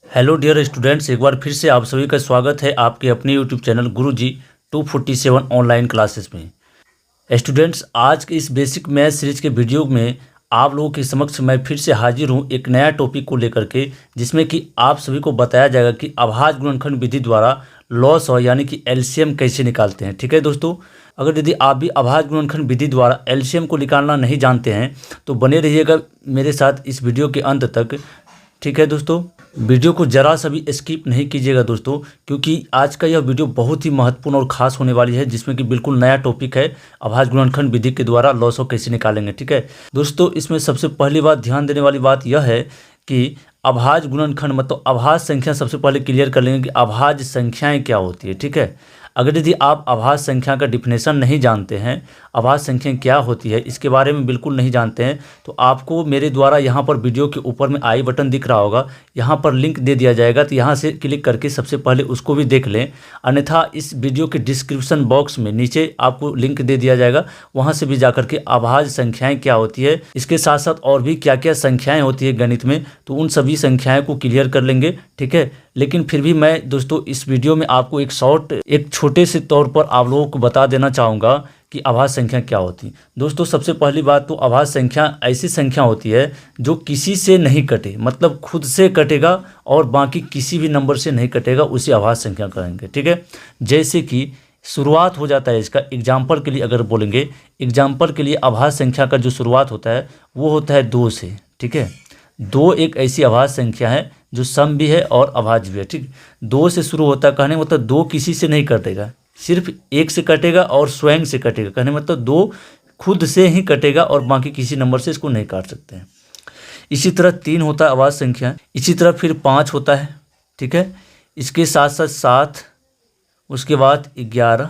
Hello dear students, एक बार फिर से आप सभी का स्वागत है आपके अपने यूट्यूब चैनल गुरुजी 247 ऑनलाइन क्लासेस में। स्टूडेंट्स, आज के इस बेसिक मैथ सीरीज के वीडियो में आप लोगों के समक्ष मैं फिर से हाजिर हूं एक नया टॉपिक को लेकर के, जिसमें कि आप सभी को बताया जाएगा कि अभाज्य गुणनखंड विधि द्वारा लॉस और यानी कि एलसीएम कैसे निकालते हैं। ठीक है दोस्तों, अगर यदि आप भी अभाज्य गुणनखंड विधि द्वारा एलसीएम को निकालना नहीं जानते हैं तो बने रहिएगा मेरे साथ इस वीडियो के अंत तक। ठीक है दोस्तों, वीडियो को जरा सा भी स्किप नहीं कीजिएगा दोस्तों, क्योंकि आज का यह वीडियो बहुत ही महत्वपूर्ण और ख़ास होने वाली है, जिसमें कि बिल्कुल नया टॉपिक है अभाज्य गुणनखंड विधि के द्वारा लॉसो कैसे निकालेंगे। ठीक है दोस्तों, इसमें सबसे पहली बात ध्यान देने वाली बात यह है कि अभाज्य गुणनखंड मतलब अभाज्य संख्या सबसे पहले क्लियर कर लेंगे कि अभाज्य संख्याएँ क्या होती है। ठीक है, अगर यदि आप अभाज्य संख्या का डिफिनेशन नहीं जानते हैं, अभाज्य संख्या क्या होती है इसके बारे में बिल्कुल नहीं जानते हैं, तो आपको मेरे द्वारा यहाँ पर वीडियो के ऊपर में आई बटन दिख रहा होगा, यहाँ पर लिंक दे दिया जाएगा, तो यहाँ से क्लिक करके सबसे पहले उसको भी देख लें। अन्यथा इस वीडियो के डिस्क्रिप्शन बॉक्स में नीचे आपको लिंक दे दिया जाएगा, वहाँ से भी जाकर के अभाज्य संख्याएँ क्या होती है, इसके साथ साथ और भी क्या क्या संख्याएँ होती है गणित में, तो उन सभी संख्याएँ को क्लियर कर लेंगे। ठीक है, लेकिन फिर भी मैं दोस्तों इस वीडियो में आपको एक छोटे से तौर पर आप लोगों को बता देना चाहूँगा कि अभाज्य संख्या क्या होती है। दोस्तों सबसे पहली बात तो अभाज्य संख्या ऐसी संख्या होती है जो किसी से नहीं कटे, मतलब खुद से कटेगा और बाकी किसी भी नंबर से नहीं कटेगा, उसे अभाज्य संख्या कहेंगे। ठीक है, जैसे कि शुरुआत हो जाता है इसका एग्जाम्पल के लिए अगर बोलेंगे, एग्जाम्पल के लिए अभाज्य संख्या का जो शुरुआत होता है वो होता है 2 से। ठीक है, 2 एक ऐसी अभाज्य संख्या है जो सम भी है और अभाज्य भी है। ठीक, 2 से शुरू होता है, कहने मतलब 2 किसी से नहीं कटेगा, सिर्फ 1 से कटेगा और स्वयं से कटेगा, कहने मतलब 2 खुद से ही कटेगा और बाकी किसी नंबर से इसको नहीं काट सकते हैं। इसी तरह 3 होता है अभाज्य संख्या, इसी तरह फिर 5 होता है। ठीक है, इसके साथ साथ 7, उसके बाद 11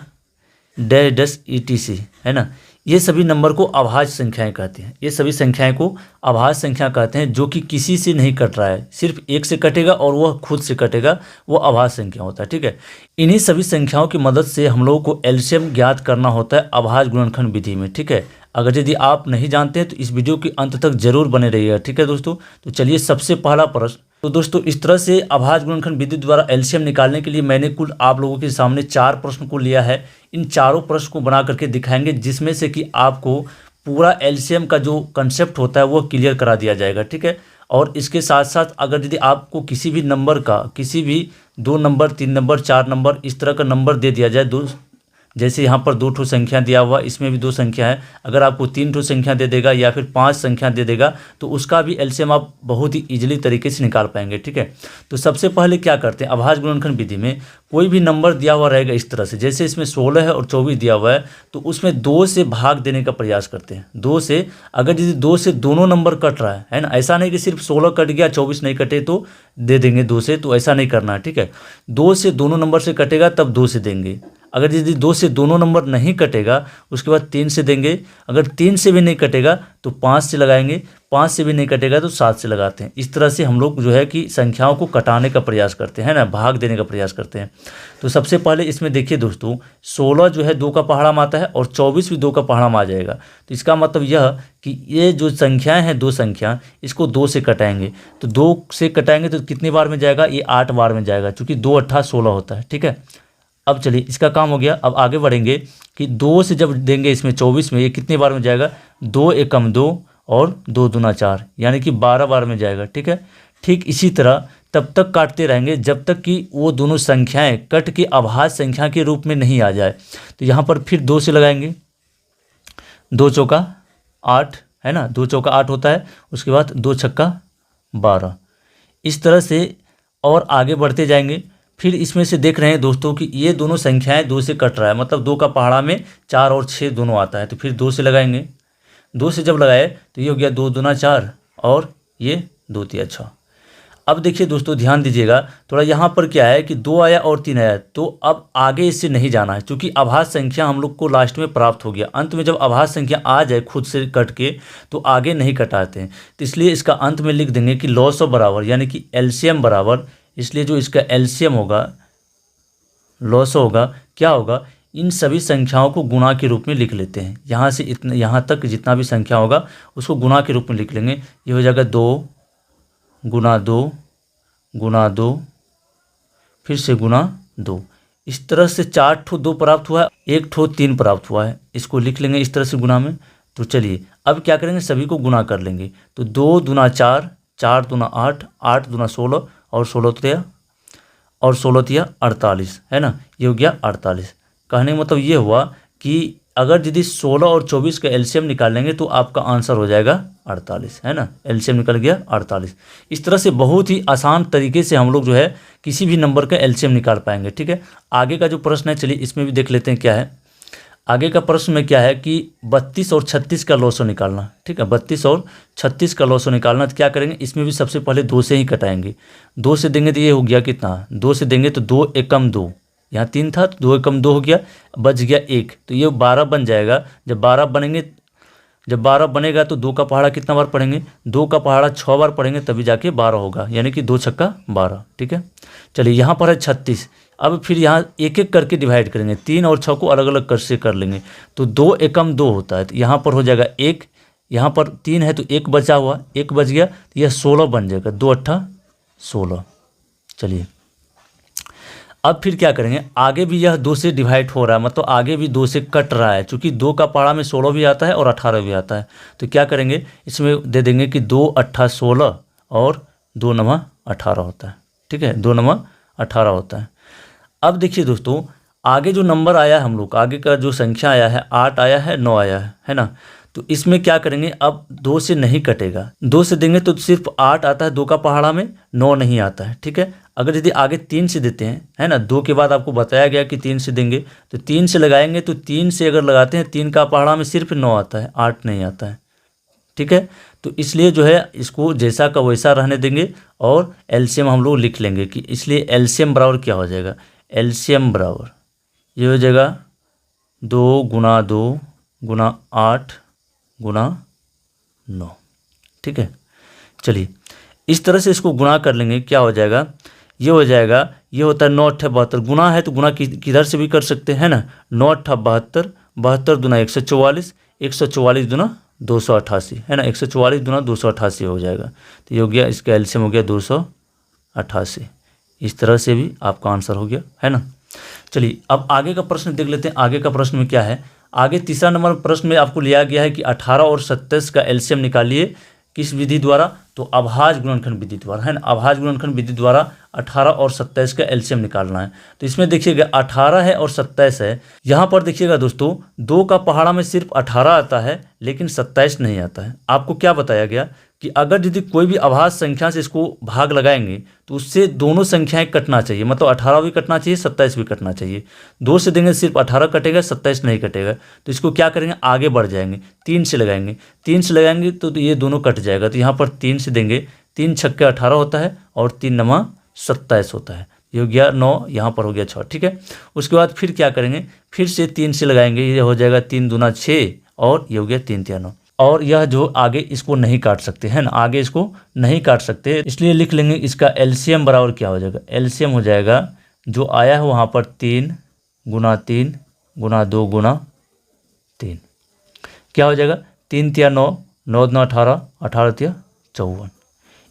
डैश ETC है ना, ये सभी नंबर को अभाज्य संख्याएं कहते हैं। ये सभी संख्याएं को अभाज्य संख्या कहते हैं, जो कि किसी से नहीं कट रहा है, सिर्फ 1 से कटेगा और वह खुद से कटेगा, वो अभाज्य संख्या होता है। ठीक है, इन्हीं सभी संख्याओं की मदद से हम लोगों को एलसीएम ज्ञात करना होता है अभाज्य गुणनखंड विधि में। ठीक है, अगर यदि आप नहीं जानते हैं तो इस वीडियो के अंत तक जरूर बने रहिएगा। ठीक है दोस्तों, तो चलिए सबसे पहला प्रश्न। तो दोस्तों इस तरह से अभाज्य गुणनखंड विधि द्वारा एलसीएम निकालने के लिए मैंने कुल आप लोगों के सामने 4 प्रश्न को लिया है। इन चारों प्रश्न को बना करके दिखाएंगे, जिसमें से कि आपको पूरा एलसीएम का जो कंसेप्ट होता है वो क्लियर करा दिया जाएगा। ठीक है, और इसके साथ साथ अगर यदि आपको किसी भी नंबर का, किसी भी 2 नंबर 3 नंबर 4 नंबर इस तरह का नंबर दे दिया जाए, दो जैसे यहाँ पर 2 ठो संख्या दिया हुआ, इसमें भी 2 संख्या है, अगर आपको 3 ठो संख्या दे देगा या फिर 5 संख्या दे देगा तो उसका भी एलसीएम आप बहुत ही इजीली तरीके से निकाल पाएंगे। ठीक है, तो सबसे पहले क्या करते हैं, अभाज्य गुणनखंड विधि में कोई भी नंबर दिया हुआ रहेगा इस तरह से, जैसे इसमें 16 है और 24 दिया हुआ है, तो उसमें 2 से भाग देने का प्रयास करते हैं। 2 से, अगर यदि 2 से दोनों नंबर कट रहा है ना, ऐसा नहीं कि सिर्फ 16 कट गया 24 नहीं कटे तो दे देंगे 2 से, तो ऐसा नहीं करना है। ठीक है, 2 से दोनों नंबर से कटेगा तब 2 से देंगे, अगर यदि 2 से दोनों नंबर नहीं कटेगा उसके बाद 3 से देंगे, अगर 3 से भी नहीं कटेगा तो 5 से लगाएंगे, 5 से भी नहीं कटेगा तो 7 से लगाते हैं। इस तरह से हम लोग जो है कि संख्याओं को कटाने का प्रयास करते हैं ना, भाग देने का प्रयास करते हैं। तो सबसे पहले इसमें देखिए दोस्तों, 16 जो है 2 का पहाड़ा में आता है और 24 भी 2 का पहाड़ा में आ जाएगा, तो इसका मतलब यह कि ये जो संख्याएं हैं 2 संख्या, इसको 2 से कटाएंगे, तो 2 से कटाएंगे तो कितनी बार में जाएगा, ये 8 बार में जाएगा, चूँकि 2 अट्ठा 16 होता है। ठीक है, अब चलिए इसका काम हो गया। अब आगे बढ़ेंगे कि 2 से जब देंगे इसमें 24 में, ये कितने बार में जाएगा, 2 एकम 2 और 2 दूना 4, यानी कि 12 बार में जाएगा। ठीक है, ठीक इसी तरह तब तक काटते रहेंगे जब तक कि वो दोनों संख्याएं कट के अभाज्य संख्या के रूप में नहीं आ जाए। तो यहाँ पर फिर 2 से लगाएंगे, 2 चौका 8 है ना, 2 चौका 8 होता है, उसके बाद 2 छक्का 12, इस तरह से और आगे बढ़ते जाएंगे। फिर इसमें से देख रहे हैं दोस्तों कि ये दोनों संख्याएं 2 से कट रहा है, मतलब 2 का पहाड़ा में 4 और 6 दोनों आता है, तो फिर 2 से लगाएंगे। 2 से जब लगाए तो ये हो गया 2 दूना 4 और ये 2 तिया 6। अब देखिए दोस्तों ध्यान दीजिएगा थोड़ा, यहाँ पर क्या है कि 2 आया और 3 आया, तो अब आगे इससे नहीं जाना है, क्योंकि अभाज्य संख्या हम लोग को लास्ट में प्राप्त हो गया। अंत में जब अभाज्य संख्या आ जाए खुद से कट के तो आगे नहीं कटाते हैं, तो इसलिए इसका अंत में लिख देंगे कि लॉसो बराबर यानी कि एलसीएम बराबर, इसलिए जो इसका एलसीएम होगा लॉसो होगा, क्या होगा, इन सभी संख्याओं को गुणा के रूप में लिख लेते हैं। यहाँ से इतना यहाँ तक जितना भी संख्या होगा उसको गुणा के रूप में लिख लेंगे। ये हो जाएगा 2 गुना 2 गुना 2 फिर से गुना 2। इस तरह से 4 ठो 2 प्राप्त हुआ है, 1 ठो 3 प्राप्त हुआ है। इसको लिख लेंगे इस तरह से गुना में। तो चलिए अब क्या करेंगे, सभी को गुना कर लेंगे। तो 2 दूना 4, 4 दूना 8, 8 दूना 16 और 16 तिया 48, है ना। ये हो गया 48। कहने का मतलब ये हुआ कि अगर यदि 16 और 24 का एलसीएम निकालेंगे तो आपका आंसर हो जाएगा 48, है ना। एलसीएम निकल गया 48। इस तरह से बहुत ही आसान तरीके से हम लोग जो है किसी भी नंबर का एलसीएम निकाल पाएंगे, ठीक है। आगे का जो प्रश्न है, चलिए इसमें भी देख लेते हैं क्या है। आगे का प्रश्न में क्या है कि 32 और 36 का लॉसो निकालना, ठीक है। 32 और 36 का लॉसो निकालना, तो क्या करेंगे, इसमें भी सबसे पहले 2 से ही कटाएंगे। 2 से देंगे तो ये हो गया कितना, 2 से देंगे तो 2 एकम 2, यहाँ 3 था तो 2 एकम 2 हो गया, बच गया 1, तो ये 12 बन जाएगा। जब 12 बनेगा तो 2 का पहाड़ा कितना बार पढ़ेंगे, 2 का पहाड़ा 6 बार पढ़ेंगे तभी जाके 12 होगा, यानी कि 2 छक्का 12, ठीक है। चलिए यहाँ पर है 36। अब फिर यहाँ एक एक करके डिवाइड करेंगे, 3 और 6 को अलग अलग कर से कर लेंगे। तो 2 एकम 2 होता है, तो यहाँ पर हो जाएगा 1, यहाँ पर 3 है तो 1 बचा हुआ, 1 बच गया तो यह 16 बन जाएगा, 2 अट्ठा 16। चलिए अब फिर क्या करेंगे, आगे भी यह 2 से डिवाइड हो रहा है, मतलब आगे भी 2 से कट रहा है, क्योंकि 2 का पहाड़ा में 16 भी आता है और 18 भी आता है। तो क्या करेंगे, इसमें दे देंगे कि 2 अट्ठा 16 और 2 नमा 18 होता है, ठीक है, 2 नमा 18 होता है। अब देखिए दोस्तों, आगे जो नंबर आया है हम लोग, आगे का जो संख्या आया है, 8 आया है, 9 आया है ना। तो इसमें क्या करेंगे, अब 2 से नहीं कटेगा, 2 से देंगे तो सिर्फ 8 आता है 2 का पहाड़ा में, 9 नहीं आता है, ठीक है। अगर यदि आगे 3 से देते हैं, है ना, 2 के बाद आपको बताया गया कि 3 से देंगे, तो 3 से लगाएंगे, तो 3 से अगर लगाते हैं, 3 का पहाड़ा में सिर्फ 9 आता है, 8 नहीं आता है, ठीक है। तो इसलिए जो है इसको जैसा का वैसा रहने देंगे और एलसीएम हम लोग लिख लेंगे कि, इसलिए एलसीएम बराबर क्या हो जाएगा, एलसीएम बराबर ये हो जाएगा 2 गुना 2 गुना 8 गुना 9, ठीक है। चलिए इस तरह से इसको गुना कर लेंगे, क्या हो जाएगा, ये हो जाएगा, ये होता है 9 अट्ठा 72, गुना है तो गुना किधर से भी कर सकते हैं ना, 9 अट्ठा 72, 72 दुना 144, 144 दुना 288, है ना, 144 दुना 288 हो जाएगा। तो ये हो गया, इसका एलसीएम हो गया 288। इस तरह से भी आपका आंसर हो गया, है ना। चलिए अब आगे का प्रश्न देख लेते हैं। आगे का प्रश्न में क्या है, आगे तीसरा नंबर प्रश्न में आपको लिया गया है कि 18 और 27 का एलसीएम निकालिए, किस विधि द्वारा, तो अभाज्य गुणनखंड विधि द्वारा, है ना। अभाज्य गुणनखंड विधि द्वारा 18 और 27 का एलसीएम निकालना है। तो इसमें देखिएगा 18 है और 27 है, यहाँ पर देखिएगा दोस्तों 2 का पहाड़ा में सिर्फ 18 आता है लेकिन 27 नहीं आता है। आपको क्या बताया गया कि अगर यदि कोई भी अभाज्य संख्या से इसको भाग लगाएंगे तो उससे दोनों संख्याएं कटना चाहिए, मतलब 18 भी कटना चाहिए, 27 भी कटना चाहिए। 2 से देंगे सिर्फ 18 कटेगा, 27 नहीं कटेगा। तो इसको क्या करेंगे, आगे बढ़ जाएंगे, 3 से लगाएंगे, 3 से लगाएंगे तो ये दोनों कट जाएगा। तो यहाँ पर 3 से देंगे, 3 छक्के 18 होता है और 3 नमा 27 होता है, ये हो गया 9, यहाँ पर हो गया 6, ठीक है। उसके बाद फिर क्या करेंगे, फिर से 3 से लगाएंगे, ये हो जाएगा 3 दूना 6 और ये हो गया 3 तिया 9। और यह जो आगे इसको नहीं काट सकते, है ना, आगे इसको नहीं काट सकते, इसलिए लिख लेंगे इसका एलसीएम बराबर क्या हो जाएगा, एलसीएम हो जाएगा जो आया है वहाँ पर 3 गुना 3 गुना 2 गुना 3, क्या हो जाएगा, 3 तिया 9, 9 दूना 18, 18 तिया 54।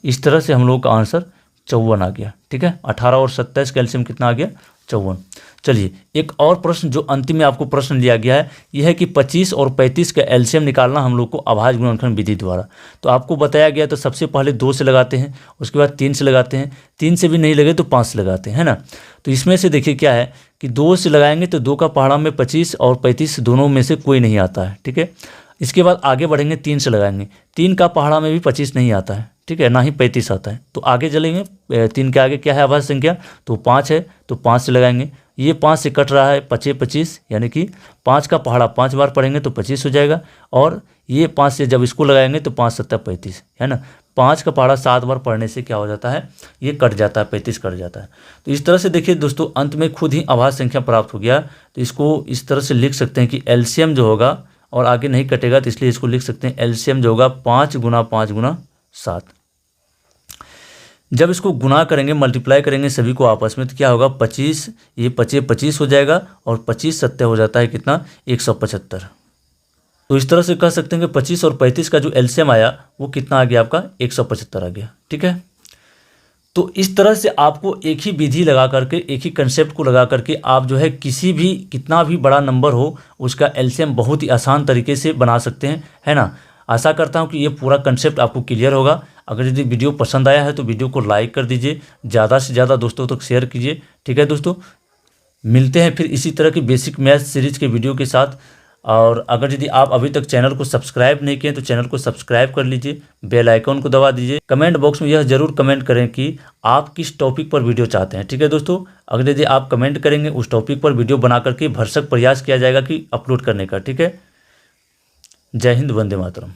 इस तरह से हम लोग का आंसर 54 आ गया, ठीक है। 18 और 27 का एलसीएम कितना आ गया, 54। चलिए एक और प्रश्न जो अंतिम में आपको प्रश्न लिया गया है, यह है कि 25 और 35 का एलसीएम निकालना हम लोग को अभाज्य गुणनखंड विधि द्वारा। तो आपको बताया गया, तो सबसे पहले 2 से लगाते हैं, उसके बाद 3 से लगाते हैं, 3 से भी नहीं लगे तो 5 से लगाते हैं, है ना। तो इसमें से देखिए क्या है कि 2 से लगाएंगे तो 2 का पहाड़ा में 25 और 35 दोनों में से कोई नहीं आता है, ठीक है। इसके बाद आगे बढ़ेंगे, 3 से लगाएंगे, 3 का पहाड़ा में भी 25 नहीं आता है, ठीक है, ना ही 35 आता है। तो आगे चलेंगे, 3 के आगे क्या है अभाज्य संख्या, तो 5 है, तो 5 से लगाएंगे, ये 5 से कट रहा है, 5 25, यानी कि 5 का पहाड़ा 5 बार पढ़ेंगे तो 25 हो जाएगा। और ये 5 से जब इसको लगाएंगे तो 5 7 35, है ना। 5 का पहाड़ा 7 बार पढ़ने से क्या हो जाता है, ये कट जाता है, 35 कट जाता है। तो इस तरह से देखिए दोस्तों, अंत में खुद ही अभाज्य संख्या प्राप्त हो गया। तो इसको इस तरह से लिख सकते हैं कि एलसीएम जो होगा, और आगे नहीं कटेगा तो इसलिए इसको लिख सकते हैं एलसीएम जो होगा 5 गुना 5 गुना 7। जब इसको गुना करेंगे, मल्टीप्लाई करेंगे सभी को आपस में, तो क्या होगा, 25, ये 25 हो जाएगा और 25 7 हो जाता है कितना, 175। तो इस तरह से कह सकते हैं कि 25 और 35 का जो एलसीएम आया वो कितना आ गया आपका, 175 आ गया, ठीक है। तो इस तरह से आपको एक ही विधि लगा करके, एक ही कंसेप्ट को लगा करके आप जो है किसी भी कितना भी बड़ा नंबर हो उसका एलसीएम बहुत ही आसान तरीके से बना सकते हैं, है ना। आशा करता हूं कि ये पूरा कंसेप्ट आपको क्लियर होगा। अगर यदि वीडियो पसंद आया है तो वीडियो को लाइक कर दीजिए, ज़्यादा से ज़्यादा दोस्तों तक शेयर कीजिए। ठीक है दोस्तों, मिलते हैं फिर इसी तरह की बेसिक मैथ सीरीज के वीडियो के साथ। और अगर यदि आप अभी तक चैनल को सब्सक्राइब नहीं किए तो चैनल को सब्सक्राइब कर लीजिए, बेल आइकन को दबा दीजिए। कमेंट बॉक्स में यह जरूर कमेंट करें कि आप किस टॉपिक पर वीडियो चाहते हैं। ठीक है दोस्तों, अगर यदि आप कमेंट करेंगे उस टॉपिक पर वीडियो बना करके भरसक प्रयास किया जाएगा कि अपलोड करने का। ठीक है, जय हिंद, वंदे मातरम।